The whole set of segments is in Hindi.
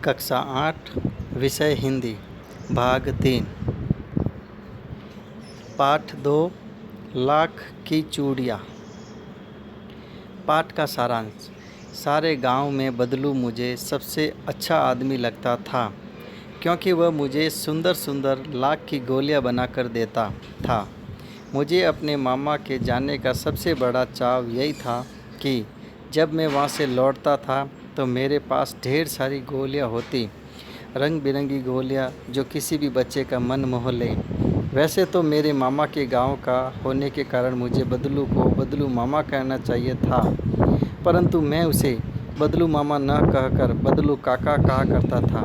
कक्षा 8 विषय हिंदी भाग 3 पाठ 2 लाख की चूड़ियाँ। पाठ का सारांश। सारे गांव में बदलू मुझे सबसे अच्छा आदमी लगता था, क्योंकि वह मुझे सुंदर सुंदर लाख की गोलियां बनाकर देता था। मुझे अपने मामा के जाने का सबसे बड़ा चाव यही था कि जब मैं वहाँ से लौटता था तो मेरे पास ढेर सारी गोलियाँ होती, रंग बिरंगी गोलियाँ जो किसी भी बच्चे का मन मोह ले। वैसे तो मेरे मामा के गांव का होने के कारण मुझे बदलू को बदलू मामा कहना चाहिए था, परंतु मैं उसे बदलू मामा न कहकर बदलू काका कहा करता था,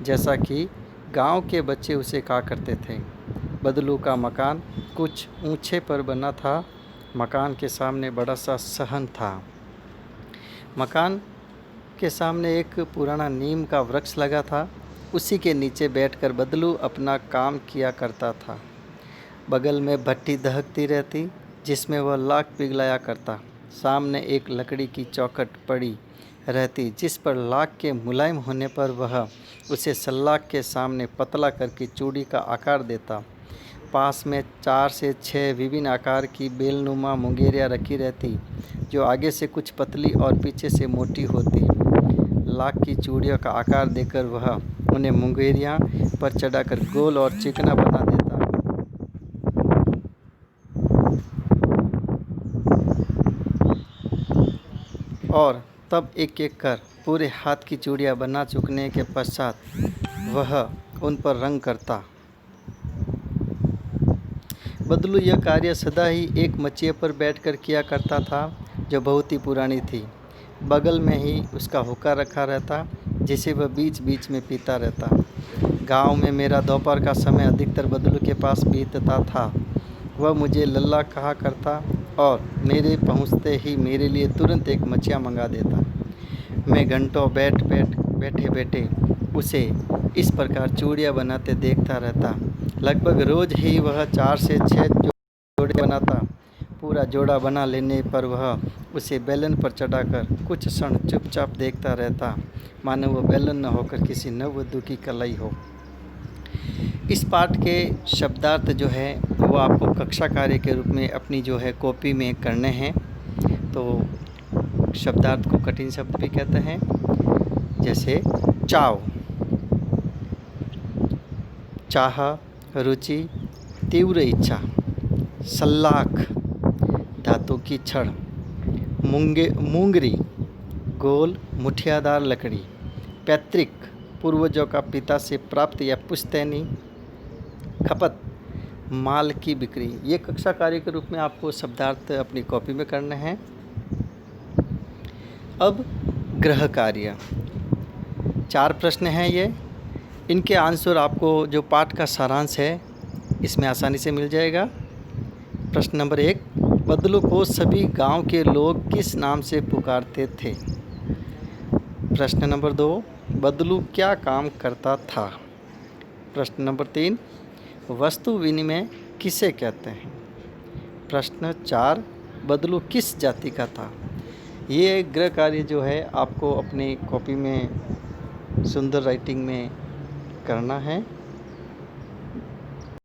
जैसा कि गांव के बच्चे उसे कहा करते थे। बदलू का मकान कुछ ऊंचे पर बना था। मकान के सामने बड़ा सा सहन था। मकान के सामने एक पुराना नीम का वृक्ष लगा था। उसी के नीचे बैठकर बदलू अपना काम किया करता था। बगल में भट्टी दहकती रहती, जिसमें वह लाख पिघलाया करता। सामने एक लकड़ी की चौखट पड़ी रहती, जिस पर लाख के मुलायम होने पर वह उसे सल्लाख के सामने पतला करके चूड़ी का आकार देता। पास में 4 से 6 विभिन्न आकार की बेलनुमा मुंगेरियाँ रखी रहती, जो आगे से कुछ पतली और पीछे से मोटी होती। लाख की चूड़ियों का आकार देकर वह उन्हें मुंगेरियाँ पर चढ़ाकर गोल और चिकना बना देता। और तब एक एक कर पूरे हाथ की चूड़ियाँ बना चुकने के पश्चात वह उन पर रंग करता। बदलू यह कार्य सदा ही एक मचिए पर बैठकर किया करता था, जो बहुत ही पुरानी थी। बगल में ही उसका हुक्का रखा रहता, जिसे वह बीच बीच में पीता रहता। गांव में मेरा दोपहर का समय अधिकतर बदलू के पास बीतता था। वह मुझे लल्ला कहा करता और मेरे पहुंचते ही मेरे लिए तुरंत एक मचिया मंगा देता। मैं घंटों बैठे बैठे उसे इस प्रकार चूड़ियाँ बनाते देखता रहता। लगभग रोज़ ही वह 4 से 6 जोड़े बनाता। पूरा जोड़ा बना लेने पर वह उसे बेलन पर चढ़ाकर कुछ क्षण चुपचाप देखता रहता, मानो वह बेलन न होकर किसी नववधू की कलाई हो। इस पाठ के शब्दार्थ जो है वो आपको कक्षा कार्य के रूप में अपनी जो है कॉपी में करने हैं। तो शब्दार्थ को कठिन शब्द भी कहते हैं, जैसे चाव, चाह, रुचि, तीव्र इच्छा। सल्लाख, धातु की छड़। मूंगरी, गोल मुठियादार लकड़ी। पैतृक, पूर्वजों का पिता से प्राप्त या पुश्तैनी। खपत, माल की बिक्री। ये कक्षा कार्य के रूप में आपको शब्दार्थ अपनी कॉपी में करने हैं। अब गृह कार्य 4 प्रश्न हैं ये। इनके आंसर आपको जो पाठ का सारांश है इसमें आसानी से मिल जाएगा। प्रश्न नंबर 1, बदलू को सभी गांव के लोग किस नाम से पुकारते थे? प्रश्न नंबर 2, बदलू क्या काम करता था? प्रश्न नंबर 3, वस्तु विनिमय किसे कहते हैं? प्रश्न 4, बदलू किस जाति का था? ये गृह कार्य जो है आपको अपनी कॉपी में सुंदर राइटिंग में करना है।